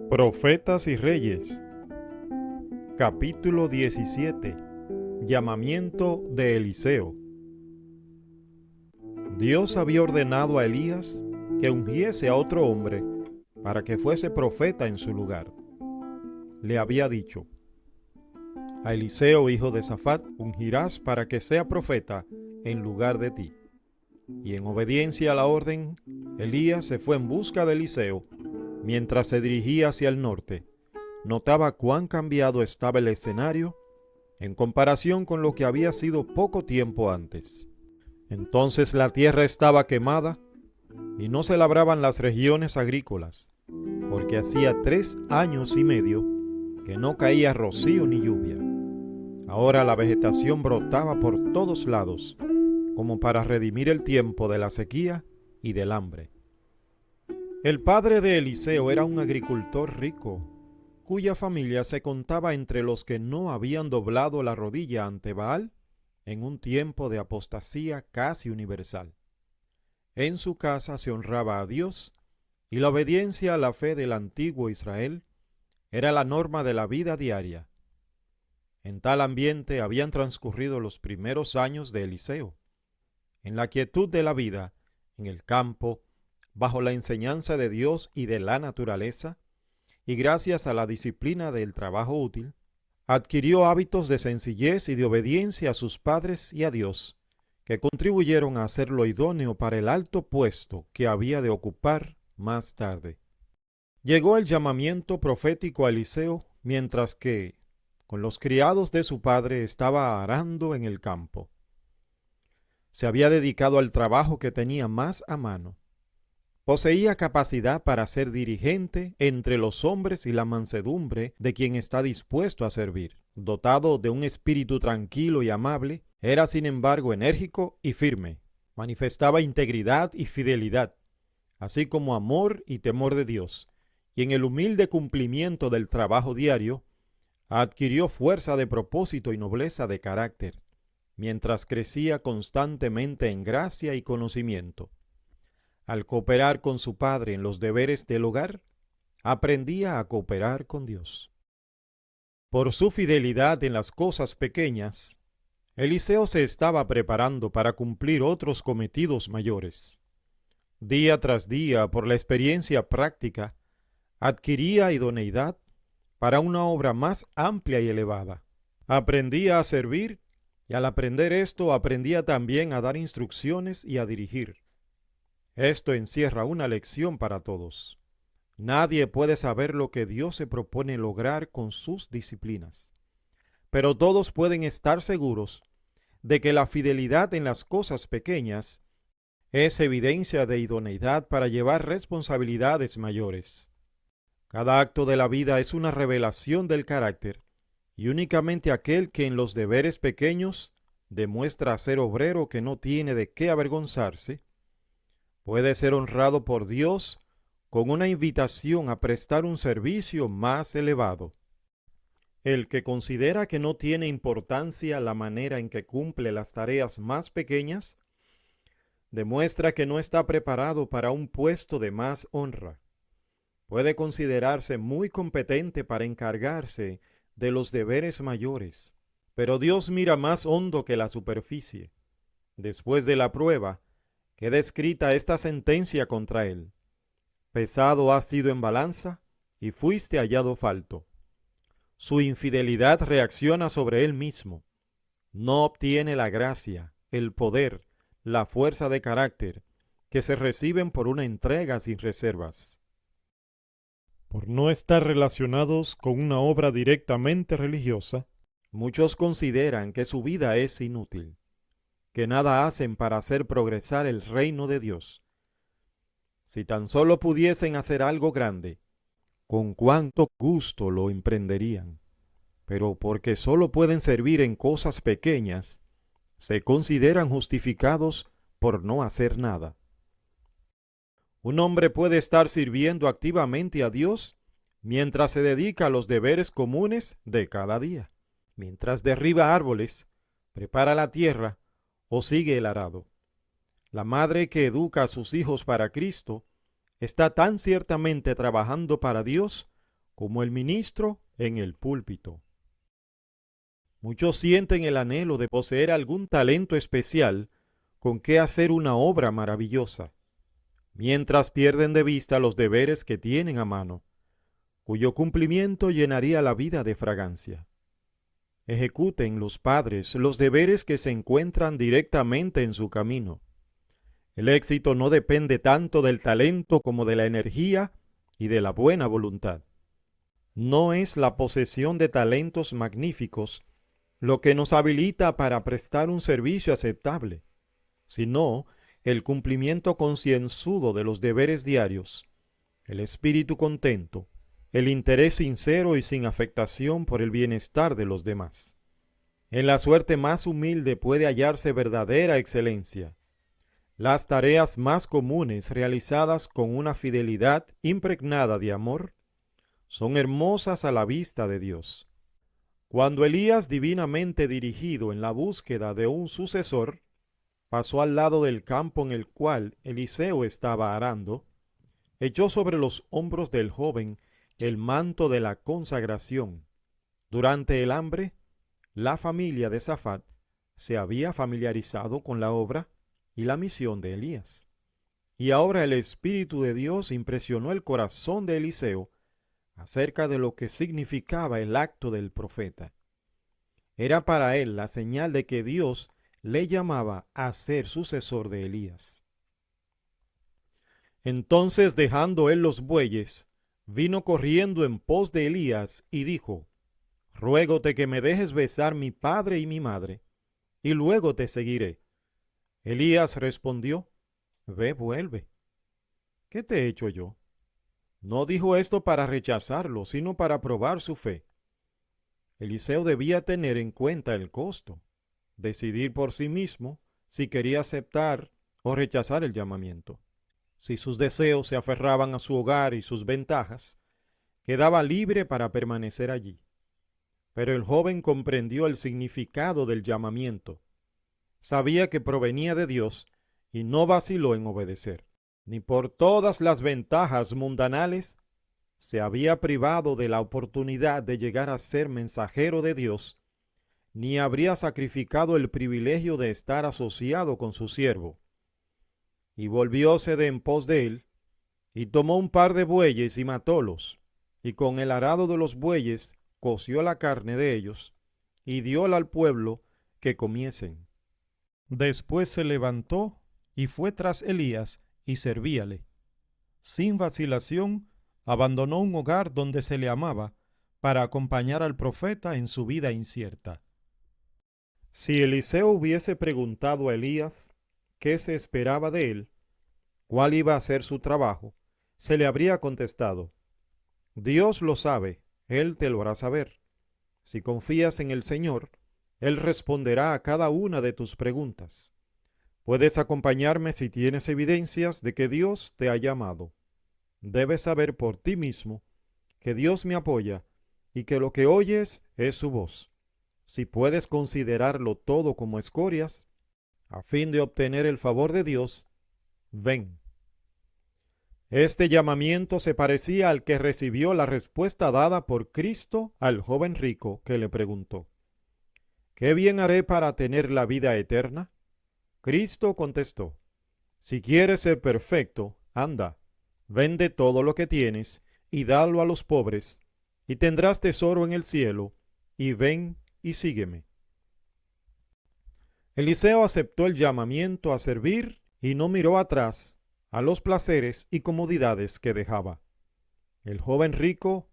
Profetas y Reyes, capítulo 17. Llamamiento de Eliseo. Dios había ordenado a Elías que ungiese a otro hombre para que fuese profeta en su lugar. Le había dicho: a Eliseo, hijo de Safat, ungirás para que sea profeta en lugar de ti. Y en obediencia a la orden, Elías se fue en busca de Eliseo. Mientras se dirigía hacia el norte, notaba cuán cambiado estaba el escenario en comparación con lo que había sido poco tiempo antes. Entonces la tierra estaba quemada y no se labraban las regiones agrícolas, porque hacía 3 años y medio que no caía rocío ni lluvia. Ahora la vegetación brotaba por todos lados, como para redimir el tiempo de la sequía y del hambre. El padre de Eliseo era un agricultor rico, cuya familia se contaba entre los que no habían doblado la rodilla ante Baal en un tiempo de apostasía casi universal. En su casa se honraba a Dios, y la obediencia a la fe del antiguo Israel era la norma de la vida diaria. En tal ambiente habían transcurrido los primeros años de Eliseo, en la quietud de la vida, en el campo, bajo la enseñanza de Dios y de la naturaleza, y gracias a la disciplina del trabajo útil, adquirió hábitos de sencillez y de obediencia a sus padres y a Dios, que contribuyeron a hacerlo idóneo para el alto puesto que había de ocupar más tarde. Llegó el llamamiento profético a Eliseo mientras que, con los criados de su padre, estaba arando en el campo. Se había dedicado al trabajo que tenía más a mano. Poseía capacidad para ser dirigente entre los hombres y la mansedumbre de quien está dispuesto a servir. Dotado de un espíritu tranquilo y amable, era sin embargo enérgico y firme. Manifestaba integridad y fidelidad, así como amor y temor de Dios, y en el humilde cumplimiento del trabajo diario, adquirió fuerza de propósito y nobleza de carácter, mientras crecía constantemente en gracia y conocimiento. Al cooperar con su padre en los deberes del hogar, aprendía a cooperar con Dios. Por su fidelidad en las cosas pequeñas, Eliseo se estaba preparando para cumplir otros cometidos mayores. Día tras día, por la experiencia práctica, adquiría idoneidad para una obra más amplia y elevada. Aprendía a servir y al aprender esto aprendía también a dar instrucciones y a dirigir. Esto encierra una lección para todos. Nadie puede saber lo que Dios se propone lograr con sus disciplinas, pero todos pueden estar seguros de que la fidelidad en las cosas pequeñas es evidencia de idoneidad para llevar responsabilidades mayores. Cada acto de la vida es una revelación del carácter, y únicamente aquel que en los deberes pequeños demuestra ser obrero que no tiene de qué avergonzarse, puede ser honrado por Dios con una invitación a prestar un servicio más elevado. El que considera que no tiene importancia la manera en que cumple las tareas más pequeñas, demuestra que no está preparado para un puesto de más honra. Puede considerarse muy competente para encargarse de los deberes mayores, pero Dios mira más hondo que la superficie. Después de la prueba, queda escrita esta sentencia contra él: pesado has sido en balanza y fuiste hallado falto. Su infidelidad reacciona sobre él mismo. No obtiene la gracia, el poder, la fuerza de carácter que se reciben por una entrega sin reservas. Por no estar relacionados con una obra directamente religiosa, muchos consideran que su vida es inútil, que nada hacen para hacer progresar el reino de Dios. Si tan solo pudiesen hacer algo grande, con cuánto gusto lo emprenderían. Pero porque solo pueden servir en cosas pequeñas, se consideran justificados por no hacer nada. Un hombre puede estar sirviendo activamente a Dios mientras se dedica a los deberes comunes de cada día, mientras derriba árboles, prepara la tierra o sigue el arado. La madre que educa a sus hijos para Cristo está tan ciertamente trabajando para Dios como el ministro en el púlpito. Muchos sienten el anhelo de poseer algún talento especial con que hacer una obra maravillosa, mientras pierden de vista los deberes que tienen a mano, cuyo cumplimiento llenaría la vida de fragancia. Ejecuten los padres los deberes que se encuentran directamente en su camino. El éxito no depende tanto del talento como de la energía y de la buena voluntad. No es la posesión de talentos magníficos lo que nos habilita para prestar un servicio aceptable, sino el cumplimiento concienzudo de los deberes diarios, el espíritu contento, el interés sincero y sin afectación por el bienestar de los demás. En la suerte más humilde puede hallarse verdadera excelencia. Las tareas más comunes realizadas con una fidelidad impregnada de amor son hermosas a la vista de Dios. Cuando Elías, divinamente dirigido en la búsqueda de un sucesor, pasó al lado del campo en el cual Eliseo estaba arando, echó sobre los hombros del joven el manto de la consagración. Durante el hambre, la familia de Safat se había familiarizado con la obra y la misión de Elías. Y ahora el Espíritu de Dios impresionó el corazón de Eliseo acerca de lo que significaba el acto del profeta. Era para él la señal de que Dios le llamaba a ser sucesor de Elías. Entonces, dejando él los bueyes, vino corriendo en pos de Elías y dijo: Ruégote que me dejes besar mi padre y mi madre, y luego te seguiré. Elías respondió: Ve, vuelve. ¿Qué te he hecho yo? No dijo esto para rechazarlo, sino para probar su fe. Eliseo debía tener en cuenta el costo, decidir por sí mismo si quería aceptar o rechazar el llamamiento. Si sus deseos se aferraban a su hogar y sus ventajas, quedaba libre para permanecer allí. Pero el joven comprendió el significado del llamamiento. Sabía que provenía de Dios y no vaciló en obedecer. Ni por todas las ventajas mundanales se había privado de la oportunidad de llegar a ser mensajero de Dios, ni habría sacrificado el privilegio de estar asociado con su siervo. Y volvióse de en pos de él, y tomó un par de bueyes y matólos, y con el arado de los bueyes coció la carne de ellos, y dióla al pueblo que comiesen. Después se levantó y fue tras Elías y servíale. Sin vacilación, abandonó un hogar donde se le amaba para acompañar al profeta en su vida incierta. Si Eliseo hubiese preguntado a Elías qué se esperaba de él, cuál iba a ser su trabajo, se le habría contestado: Dios lo sabe, Él te lo hará saber. Si confías en el Señor, Él responderá a cada una de tus preguntas. Puedes acompañarme si tienes evidencias de que Dios te ha llamado. Debes saber por ti mismo que Dios me apoya y que lo que oyes es su voz. Si puedes considerarlo todo como escorias, a fin de obtener el favor de Dios, ven. Este llamamiento se parecía al que recibió la respuesta dada por Cristo al joven rico que le preguntó: ¿Qué bien haré para tener la vida eterna? Cristo contestó: Si quieres ser perfecto, anda, vende todo lo que tienes y dalo a los pobres, y tendrás tesoro en el cielo, y ven y sígueme. Eliseo aceptó el llamamiento a servir y no miró atrás a los placeres y comodidades que dejaba. El joven rico,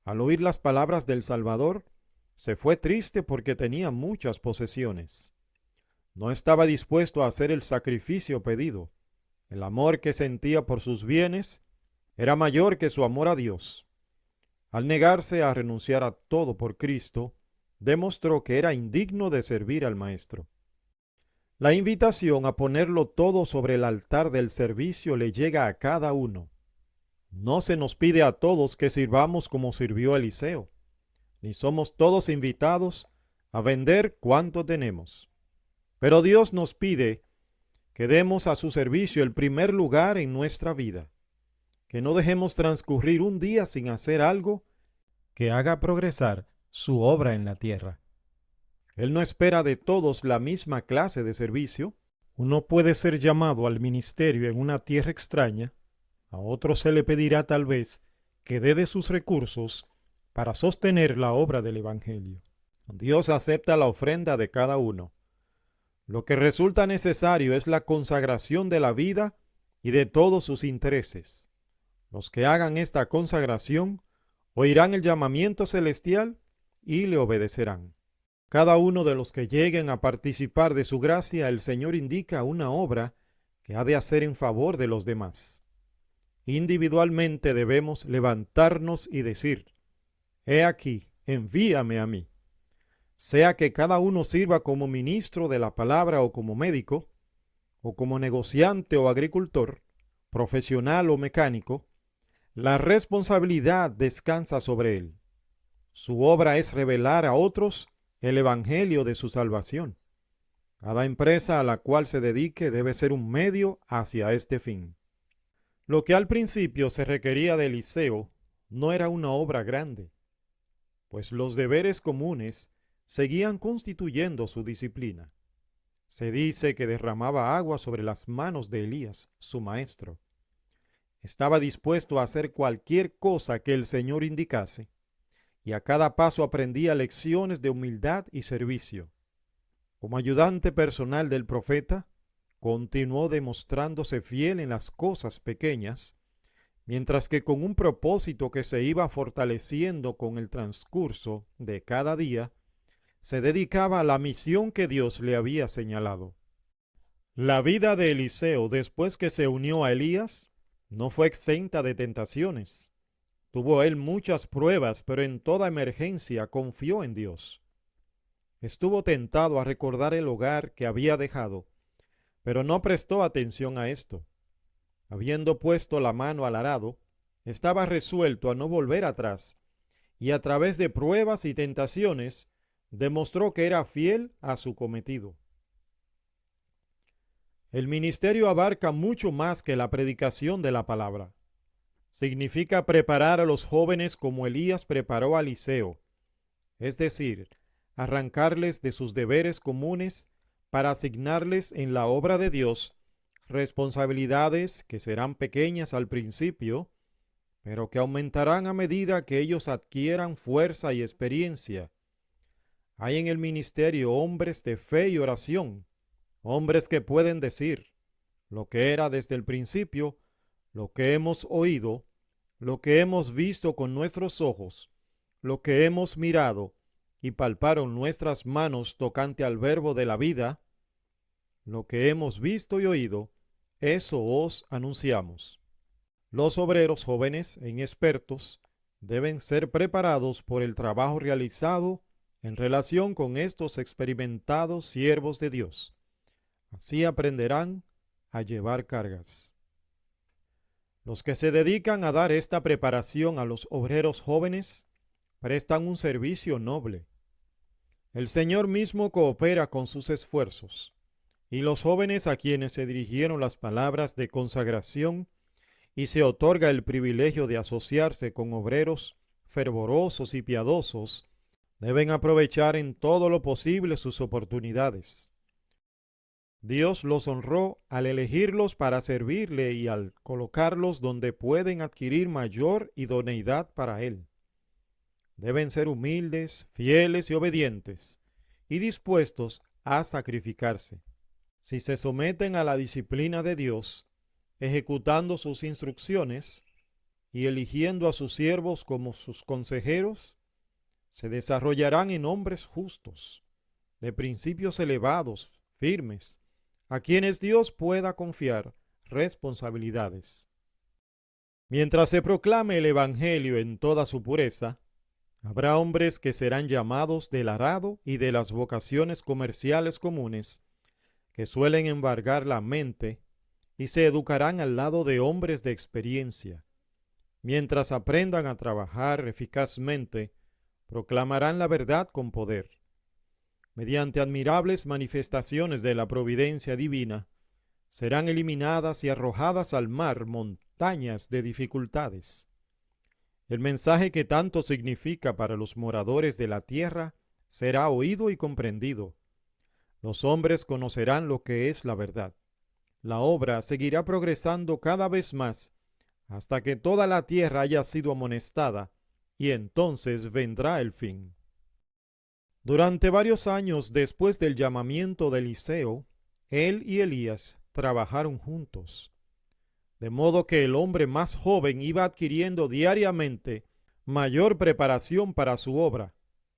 al oír las palabras del Salvador, se fue triste porque tenía muchas posesiones. No estaba dispuesto a hacer el sacrificio pedido. El amor que sentía por sus bienes era mayor que su amor a Dios. Al negarse a renunciar a todo por Cristo, demostró que era indigno de servir al Maestro. La invitación a ponerlo todo sobre el altar del servicio le llega a cada uno. No se nos pide a todos que sirvamos como sirvió Eliseo, ni somos todos invitados a vender cuanto tenemos. Pero Dios nos pide que demos a su servicio el primer lugar en nuestra vida, que no dejemos transcurrir un día sin hacer algo que haga progresar su obra en la tierra. Él no espera de todos la misma clase de servicio. Uno puede ser llamado al ministerio en una tierra extraña, a otro se le pedirá tal vez que dé de sus recursos para sostener la obra del Evangelio. Dios acepta la ofrenda de cada uno. Lo que resulta necesario es la consagración de la vida y de todos sus intereses. Los que hagan esta consagración oirán el llamamiento celestial y le obedecerán. Cada uno de los que lleguen a participar de su gracia, el Señor indica una obra que ha de hacer en favor de los demás. Individualmente debemos levantarnos y decir: «He aquí, envíame a mí». Sea que cada uno sirva como ministro de la palabra o como médico, o como negociante o agricultor, profesional o mecánico, la responsabilidad descansa sobre él. Su obra es revelar a otros el evangelio de su salvación. Cada empresa a la cual se dedique debe ser un medio hacia este fin. Lo que al principio se requería de Eliseo no era una obra grande, pues los deberes comunes seguían constituyendo su disciplina. Se dice que derramaba agua sobre las manos de Elías, su maestro. Estaba dispuesto a hacer cualquier cosa que el Señor indicase, y a cada paso aprendía lecciones de humildad y servicio. Como ayudante personal del profeta, continuó demostrándose fiel en las cosas pequeñas, mientras que con un propósito que se iba fortaleciendo con el transcurso de cada día, se dedicaba a la misión que Dios le había señalado. La vida de Eliseo después que se unió a Elías no fue exenta de tentaciones. Tuvo él muchas pruebas, pero en toda emergencia confió en Dios. Estuvo tentado a recordar el hogar que había dejado, pero no prestó atención a esto. Habiendo puesto la mano al arado, estaba resuelto a no volver atrás, y a través de pruebas y tentaciones demostró que era fiel a su cometido. El ministerio abarca mucho más que la predicación de la palabra. Significa preparar a los jóvenes como Elías preparó a Eliseo, es decir, arrancarles de sus deberes comunes para asignarles en la obra de Dios responsabilidades que serán pequeñas al principio, pero que aumentarán a medida que ellos adquieran fuerza y experiencia. Hay en el ministerio hombres de fe y oración, hombres que pueden decir lo que era desde el principio, lo que hemos oído, lo que hemos visto con nuestros ojos, lo que hemos mirado y palparon nuestras manos tocante al verbo de la vida, lo que hemos visto y oído, eso os anunciamos. Los obreros jóvenes e inexpertos deben ser preparados por el trabajo realizado en relación con estos experimentados siervos de Dios. Así aprenderán a llevar cargas. Los que se dedican a dar esta preparación a los obreros jóvenes prestan un servicio noble. El Señor mismo coopera con sus esfuerzos, y los jóvenes a quienes se dirigieron las palabras de consagración y se otorga el privilegio de asociarse con obreros fervorosos y piadosos, deben aprovechar en todo lo posible sus oportunidades. Dios los honró al elegirlos para servirle y al colocarlos donde pueden adquirir mayor idoneidad para Él. Deben ser humildes, fieles y obedientes, y dispuestos a sacrificarse. Si se someten a la disciplina de Dios, ejecutando sus instrucciones y eligiendo a sus siervos como sus consejeros, se desarrollarán en hombres justos, de principios elevados, firmes, a quienes Dios pueda confiar responsabilidades. Mientras se proclame el Evangelio en toda su pureza, habrá hombres que serán llamados del arado y de las vocaciones comerciales comunes, que suelen embargar la mente, y se educarán al lado de hombres de experiencia. Mientras aprendan a trabajar eficazmente, proclamarán la verdad con poder. Mediante admirables manifestaciones de la providencia divina, serán eliminadas y arrojadas al mar montañas de dificultades. El mensaje que tanto significa para los moradores de la tierra será oído y comprendido. Los hombres conocerán lo que es la verdad. La obra seguirá progresando cada vez más hasta que toda la tierra haya sido amonestada, y entonces vendrá el fin. Durante varios años después del llamamiento de Eliseo, él y Elías trabajaron juntos, de modo que el hombre más joven iba adquiriendo diariamente mayor preparación para su obra.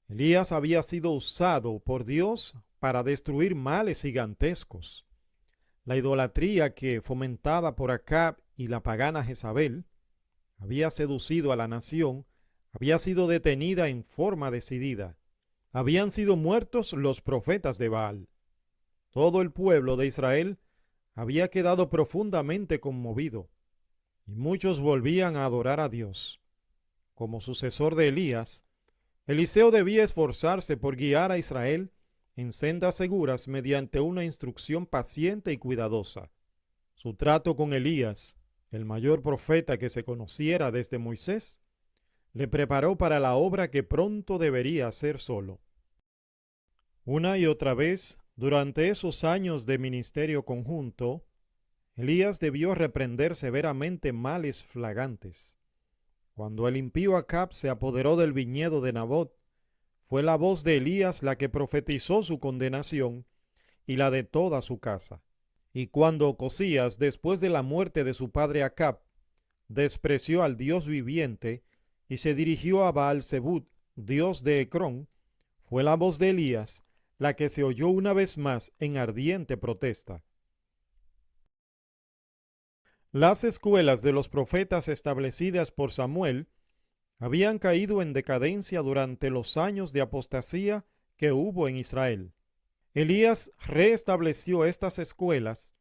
Elías había sido usado por Dios para destruir males gigantescos. La idolatría que, fomentada por Acab y la pagana Jezabel, había seducido a la nación, había sido detenida en forma decidida. Habían sido muertos los profetas de Baal. Todo el pueblo de Israel había quedado profundamente conmovido, y muchos volvían a adorar a Dios. Como sucesor de Elías, Eliseo debía esforzarse por guiar a Israel en sendas seguras mediante una instrucción paciente y cuidadosa. Su trato con Elías, el mayor profeta que se conociera desde Moisés, le preparó para la obra que pronto debería hacer solo. Una y otra vez, durante esos años de ministerio conjunto, Elías debió reprender severamente males flagantes. Cuando el impío Acab se apoderó del viñedo de Nabot, fue la voz de Elías la que profetizó su condenación y la de toda su casa. Y cuando Ocosías, después de la muerte de su padre Acab, despreció al Dios viviente y se dirigió a Baal-Zebub, dios de Ecrón, fue la voz de Elías la que se oyó una vez más en ardiente protesta. Las escuelas de los profetas establecidas por Samuel habían caído en decadencia durante los años de apostasía que hubo en Israel. Elías reestableció estas escuelas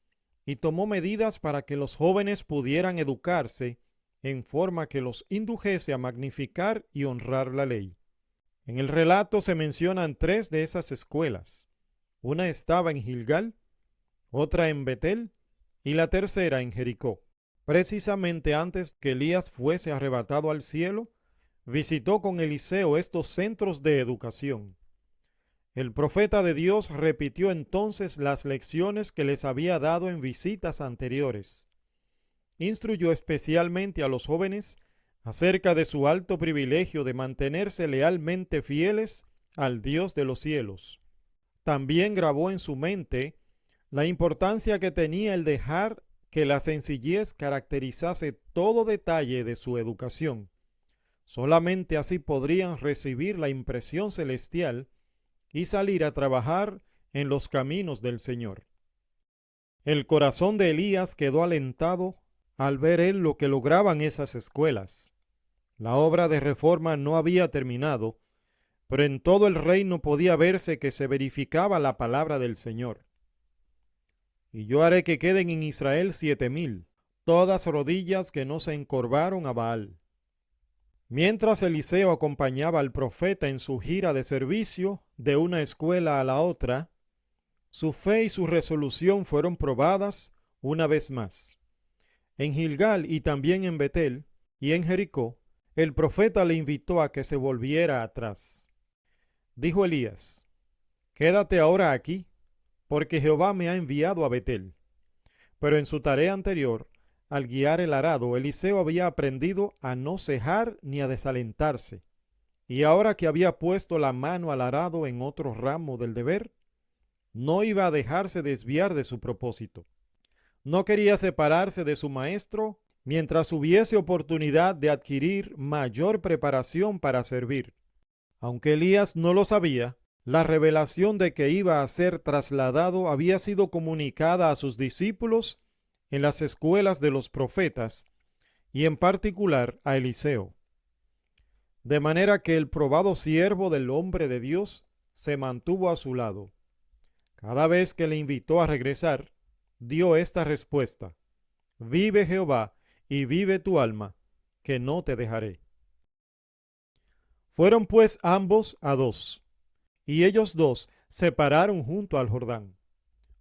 y tomó medidas para que los jóvenes pudieran educarse en forma que los indujese a magnificar y honrar la ley. En el relato se mencionan 3 de esas escuelas. Una estaba en Gilgal, otra en Betel y la tercera en Jericó. Precisamente antes que Elías fuese arrebatado al cielo, visitó con Eliseo estos centros de educación. El profeta de Dios repitió entonces las lecciones que les había dado en visitas anteriores. Instruyó especialmente a los jóvenes acerca de su alto privilegio de mantenerse lealmente fieles al Dios de los cielos. También grabó en su mente la importancia que tenía el dejar que la sencillez caracterizase todo detalle de su educación. Solamente así podrían recibir la impresión celestial y salir a trabajar en los caminos del Señor. El corazón de Elías quedó alentado al ver él lo que lograban esas escuelas. La obra de reforma no había terminado, pero en todo el reino podía verse que se verificaba la palabra del Señor. Y yo haré que queden en Israel 7,000, todas rodillas que no se encorvaron a Baal. Mientras Eliseo acompañaba al profeta en su gira de servicio de una escuela a la otra, su fe y su resolución fueron probadas una vez más. En Gilgal y también en Betel y en Jericó, el profeta le invitó a que se volviera atrás. Dijo Elías: «Quédate ahora aquí, porque Jehová me ha enviado a Betel». Pero en su tarea anterior, al guiar el arado, Eliseo había aprendido a no cejar ni a desalentarse. Y ahora que había puesto la mano al arado en otro ramo del deber, no iba a dejarse desviar de su propósito. No quería separarse de su maestro mientras hubiese oportunidad de adquirir mayor preparación para servir. Aunque Elías no lo sabía, la revelación de que iba a ser trasladado había sido comunicada a sus discípulos en las escuelas de los profetas y en particular a Eliseo. De manera que el probado siervo del hombre de Dios se mantuvo a su lado. Cada vez que le invitó a regresar, dio esta respuesta: «Vive Jehová y vive tu alma, que no te dejaré». Fueron pues ambos a 2, y ellos 2 se pararon junto al Jordán.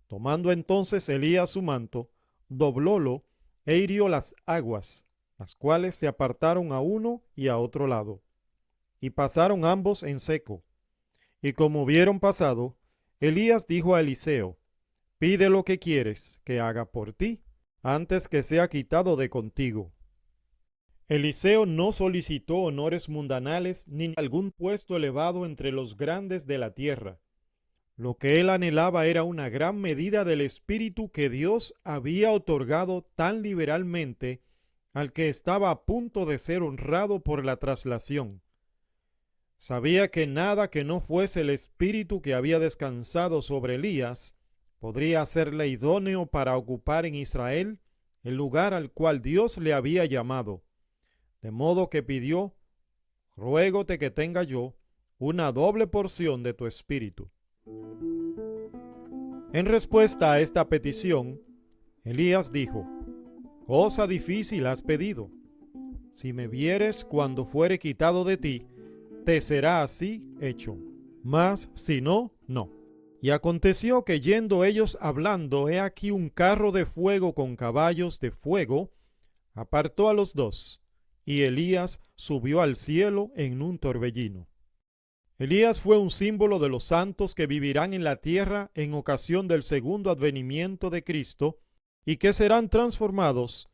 Tomando entonces Elías su manto, doblólo e hirió las las cuales se apartaron a uno y a otro lado, y pasaron ambos en seco. Y como hubieron pasado, Elías dijo a Eliseo: Pide lo que quieres que haga por ti, antes que sea quitado de contigo. Eliseo no solicitó honores mundanales ni algún puesto elevado entre los grandes de la tierra. Lo que él anhelaba era una gran medida del espíritu que Dios había otorgado tan liberalmente al que estaba a punto de ser honrado por la traslación. Sabía que nada que no fuese el espíritu que había descansado sobre Elías podría hacerle idóneo para ocupar en Israel el lugar al cual Dios le había llamado. De modo que pidió: Ruégote que tenga yo una doble porción de tu espíritu. En respuesta a esta petición, Elías dijo: Cosa difícil has pedido. Si me vieres cuando fuere quitado de ti, te será así hecho. Mas si no, no. Y aconteció que yendo ellos hablando, he aquí un carro de fuego con caballos de fuego apartó a los dos, y Elías subió al cielo en un torbellino. Elías fue un símbolo de los santos que vivirán en la tierra en ocasión del segundo advenimiento de Cristo y que serán transformados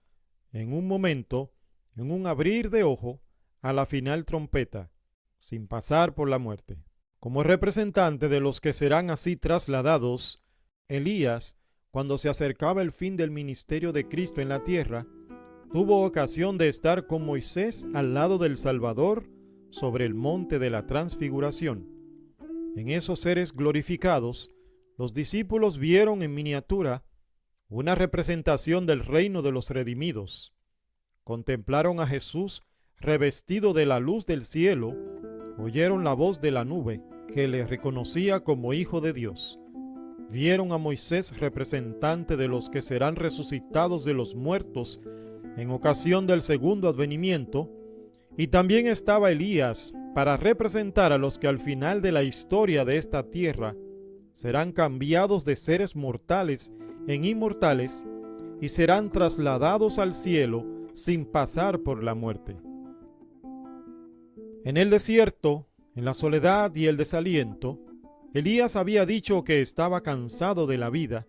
en un momento, en un abrir de ojo, a la final trompeta, sin pasar por la muerte. Como representante de los que serán así trasladados, Elías, cuando se acercaba el fin del ministerio de Cristo en la tierra, tuvo ocasión de estar con Moisés al lado del Salvador sobre el monte de la transfiguración. En esos seres glorificados, los discípulos vieron en miniatura una representación del reino de los redimidos. Contemplaron a Jesús revestido de la luz del cielo, oyeron la voz de la nube que le reconocía como Hijo de Dios. Vieron a Moisés representante de los que serán resucitados de los muertos en ocasión del segundo advenimiento, y también estaba Elías para representar a los que al final de la historia de esta tierra serán cambiados de seres mortales en inmortales y serán trasladados al cielo sin pasar por la muerte. En el desierto, en la soledad y el desaliento, Elías había dicho que estaba cansado de la vida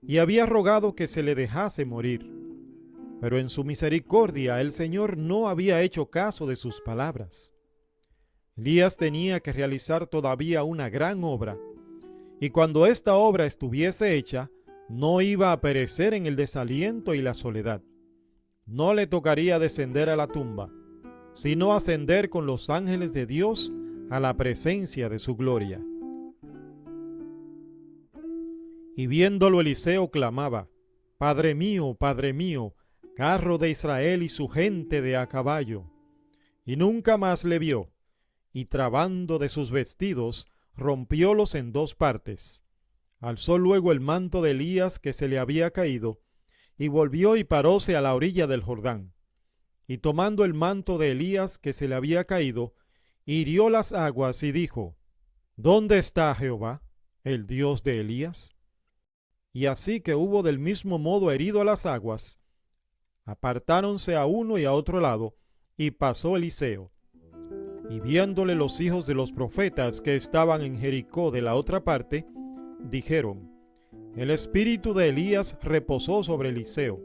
y había rogado que se le dejase morir. Pero en su misericordia el Señor no había hecho caso de sus palabras. Elías tenía que realizar todavía una gran obra, y cuando esta obra estuviese hecha, no iba a perecer en el desaliento y la soledad. No le tocaría descender a la tumba, sino ascender con los ángeles de Dios a la presencia de su gloria. Y viéndolo Eliseo clamaba: Padre mío, carro de Israel y su gente de a caballo. Y nunca más le vio, y trabando de sus vestidos, rompiólos en dos partes. Alzó luego el manto de Elías que se le había caído, y volvió y paróse a la orilla del Jordán. Y tomando el manto de Elías que se le había caído, hirió las aguas y dijo: ¿Dónde está Jehová, el Dios de Elías? Y así que hubo del mismo modo herido a las aguas, apartáronse a uno y a otro lado, y pasó Eliseo. Y viéndole los hijos de los profetas que estaban en Jericó de la otra parte, dijeron: El espíritu de Elías reposó sobre Eliseo.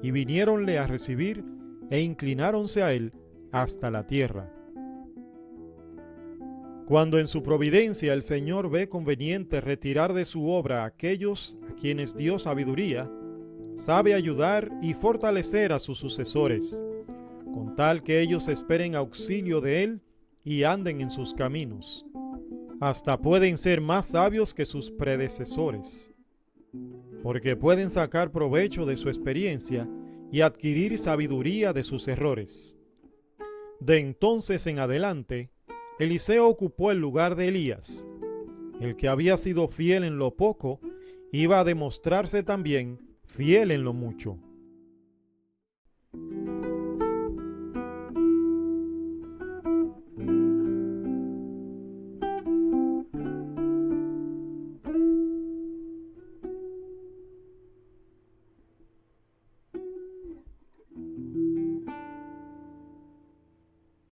Y viniéronle a recibir, e inclináronse a él hasta la tierra. Cuando en su providencia el Señor ve conveniente retirar de su obra a aquellos a quienes dio sabiduría, sabe ayudar y fortalecer a sus sucesores, con tal que ellos esperen auxilio de él y anden en sus caminos. Hasta pueden ser más sabios que sus predecesores, porque pueden sacar provecho de su experiencia y adquirir sabiduría de sus errores. De entonces en adelante, Eliseo ocupó el lugar de Elías. El que había sido fiel en lo poco, iba a demostrarse también fiel en lo mucho.